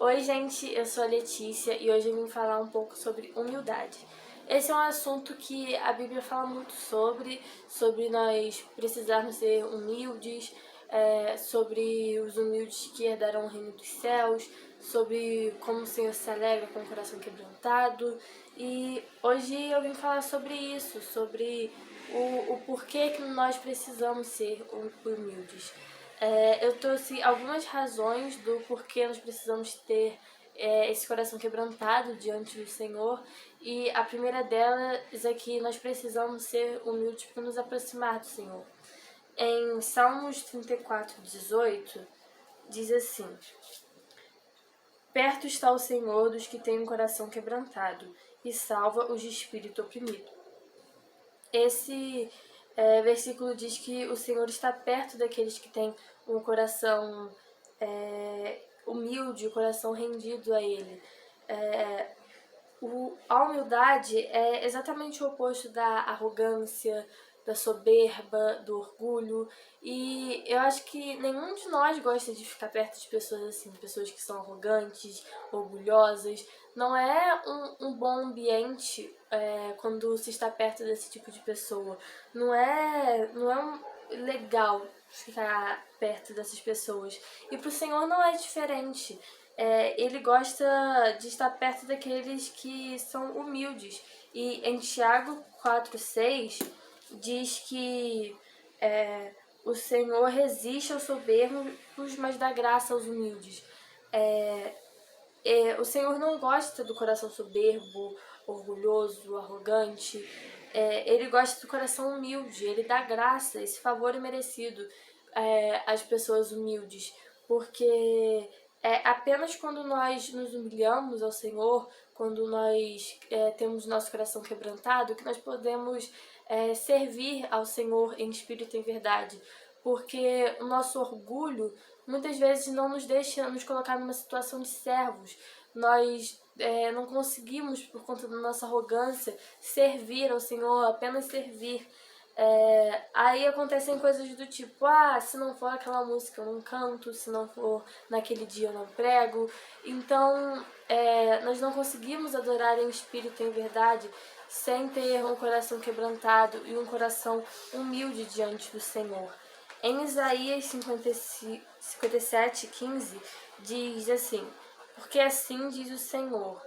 Oi, gente, eu sou a Letícia e hoje eu vim falar um pouco sobre humildade. Esse é um assunto que a Bíblia fala muito sobre nós precisarmos ser humildes, sobre os humildes que herdarão o reino dos céus, sobre como o Senhor se alegra com o coração quebrantado. E hoje eu vim falar sobre isso, sobre o porquê que nós precisamos ser humildes. Eu trouxe algumas razões do porquê nós precisamos ter esse coração quebrantado diante do Senhor. E a primeira delas é que nós precisamos ser humildes para nos aproximar do Senhor. Em Salmos 34:18, diz assim: Perto está o Senhor dos que têm um coração quebrantado e salva os de espírito oprimido. Esse versículo diz que o Senhor está perto daqueles que têm um coração humilde, o coração rendido a Ele. A humildade é exatamente o oposto da arrogância, da soberba, do orgulho. E eu acho que nenhum de nós gosta de ficar perto de pessoas assim, pessoas que são arrogantes, orgulhosas. Não é um bom ambiente quando se está perto desse tipo de pessoa. Não é legal ficar perto dessas pessoas. E para o Senhor não é diferente. Ele gosta de estar perto daqueles que são humildes. E em Tiago 4:6 diz que o Senhor resiste aos soberbos, mas dá graça aos humildes. O Senhor não gosta do coração soberbo, orgulhoso, arrogante. Ele gosta do coração humilde. Ele dá graça, esse favor é merecido às pessoas humildes, porque apenas quando nós nos humilhamos ao Senhor, quando nós temos nosso coração quebrantado, que nós podemos servir ao Senhor em espírito e em verdade. Porque o nosso orgulho muitas vezes não nos deixa nos colocar numa situação de servos. Nós não conseguimos, por conta da nossa arrogância, servir ao Senhor, apenas servir. Aí acontecem coisas do tipo, se não for aquela música eu não canto, se não for naquele dia eu não prego. Então, nós não conseguimos adorar em espírito e em verdade sem ter um coração quebrantado e um coração humilde diante do Senhor. Em Isaías 57:15 diz assim: Porque assim diz o Senhor,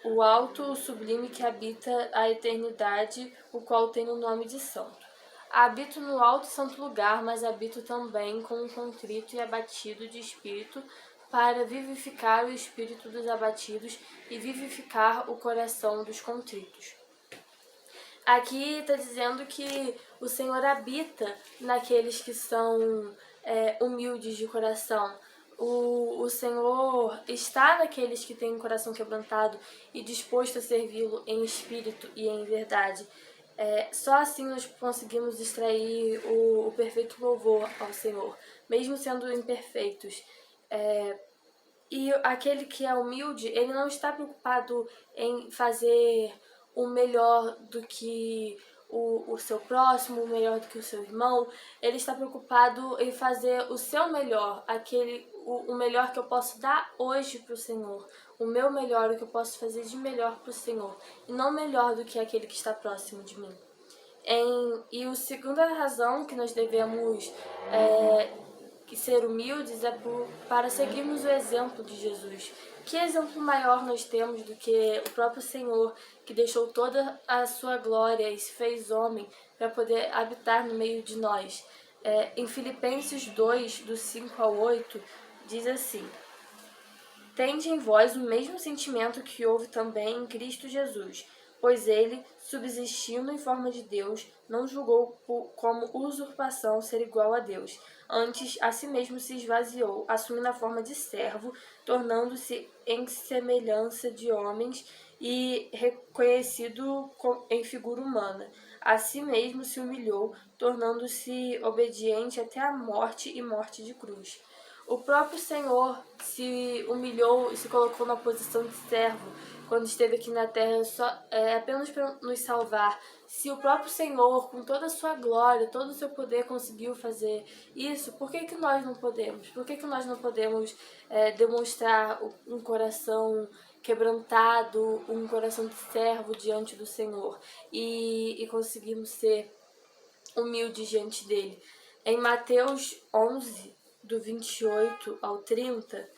o alto, o sublime que habita a eternidade, o qual tem o nome de santo. Habito no alto e santo lugar, mas habito também com um contrito e abatido de espírito, para vivificar o espírito dos abatidos e vivificar o coração dos contritos. Aqui está dizendo que o Senhor habita naqueles que são humildes de coração. O Senhor está naqueles que têm um coração quebrantado e disposto a servi-lo em espírito e em verdade. Só assim nós conseguimos extrair o perfeito louvor ao Senhor, mesmo sendo imperfeitos. E aquele que é humilde, ele não está preocupado em fazer o melhor do que o seu próximo, o melhor do que o seu irmão. Ele está preocupado em fazer o seu melhor, o melhor que eu posso dar hoje para o Senhor. O meu melhor, o que eu posso fazer de melhor para o Senhor. E não melhor do que aquele que está próximo de mim. E a segunda razão que nós devemos ser humildes para seguirmos o exemplo de Jesus. Que exemplo maior nós temos do que o próprio Senhor, que deixou toda a sua glória e se fez homem para poder habitar no meio de nós. Em Filipenses 2, do 5 ao 8, diz assim: Tende em vós o mesmo sentimento que houve também em Cristo Jesus, pois ele, subsistindo em forma de Deus, não julgou como usurpação ser igual a Deus. Antes, a si mesmo se esvaziou, assumindo a forma de servo, tornando-se em semelhança de homens e reconhecido em figura humana. A si mesmo se humilhou, tornando-se obediente até a morte e morte de cruz. O próprio Senhor se humilhou e se colocou na posição de servo, quando esteve aqui na Terra apenas para nos salvar. Se o próprio Senhor, com toda a sua glória, todo o seu poder, conseguiu fazer isso, por que nós não podemos? Por que nós não podemos demonstrar um coração quebrantado, um coração de servo diante do Senhor e conseguirmos ser humildes diante dele? Em Mateus 11, do 28 ao 30,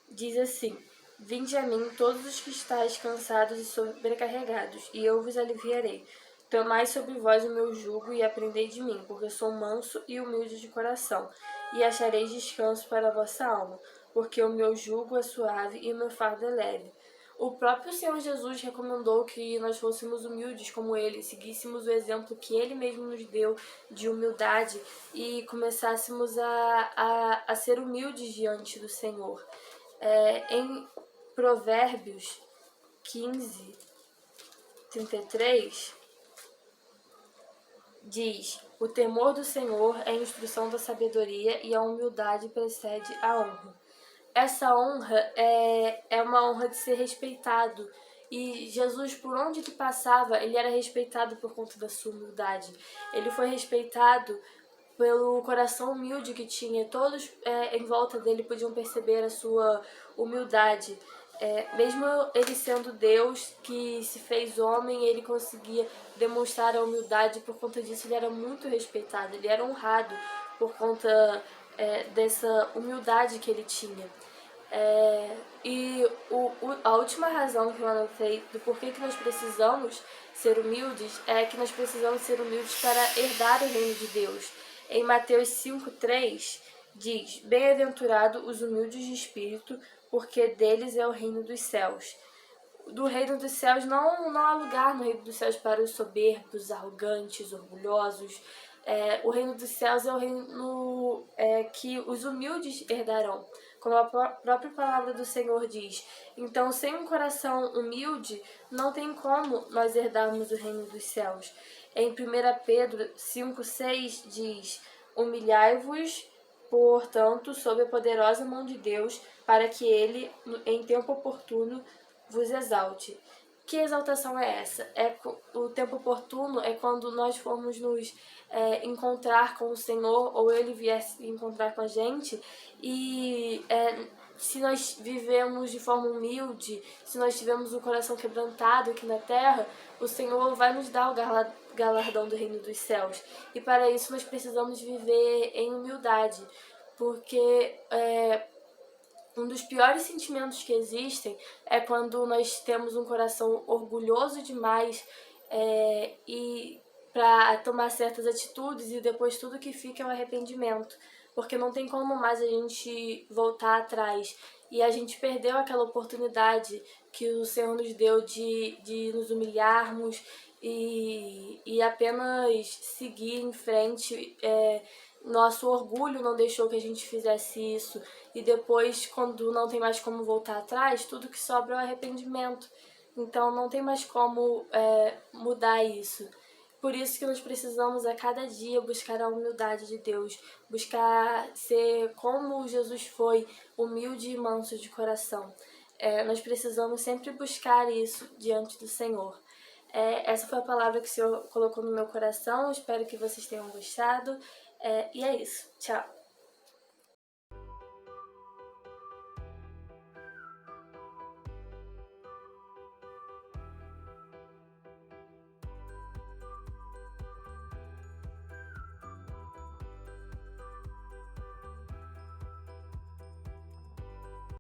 diz assim: Vinde a mim todos os que estáis cansados e sobrecarregados, e eu vos aliviarei. Tomai sobre vós o meu jugo e aprendei de mim, porque sou manso e humilde de coração, e achareis descanso para a vossa alma, porque o meu jugo é suave e o meu fardo é leve. O próprio Senhor Jesus recomendou que nós fôssemos humildes como Ele, seguíssemos o exemplo que Ele mesmo nos deu de humildade e começássemos a ser humildes diante do Senhor. Em Provérbios 15, 33, diz: O temor do Senhor é a instrução da sabedoria e a humildade precede a honra. Essa honra é uma honra de ser respeitado. E Jesus, por onde ele passava, ele era respeitado por conta da sua humildade. Ele foi respeitado pelo coração humilde que tinha. Todos em volta dele podiam perceber a sua humildade. Mesmo ele sendo Deus que se fez homem, ele conseguia demonstrar a humildade. Por conta disso, ele era muito respeitado. Ele era honrado por conta dessa humildade que ele tinha. A última razão que eu anotei do porquê que nós precisamos ser humildes é que nós precisamos ser humildes para herdar o reino de Deus. Em Mateus 5,3 diz: Bem-aventurado os humildes de espírito, porque deles é o reino dos céus. Do reino dos céus não há lugar no reino dos céus para os soberbos, arrogantes, orgulhosos. O reino dos céus é o reino que os humildes herdarão, como a própria palavra do Senhor diz. Então, sem um coração humilde, não tem como nós herdarmos o reino dos céus. Em 1 Pedro 5,6 diz: Humilhai-vos, portanto, sob a poderosa mão de Deus, para que ele, em tempo oportuno, vos exalte. Que exaltação é essa? O tempo oportuno é quando nós formos nos encontrar com o Senhor, ou Ele viesse encontrar com a gente, e se nós vivemos de forma humilde, se nós tivermos o coração quebrantado aqui na terra, o Senhor vai nos dar o galardão do reino dos céus. E para isso nós precisamos viver em humildade, porque um dos piores sentimentos que existem é quando nós temos um coração orgulhoso demais e para tomar certas atitudes e depois tudo que fica é um arrependimento, porque não tem como mais a gente voltar atrás. E a gente perdeu aquela oportunidade que o Senhor nos deu de nos humilharmos e apenas seguir em frente. Nosso orgulho não deixou que a gente fizesse isso. E depois, quando não tem mais como voltar atrás, tudo que sobra é o arrependimento. Então não tem mais como mudar isso. Por isso que nós precisamos a cada dia buscar a humildade de Deus, buscar ser como Jesus foi, humilde e manso de coração. Nós precisamos sempre buscar isso diante do Senhor. Essa foi a palavra que o Senhor colocou no meu coração, espero que vocês tenham gostado. E é isso, tchau!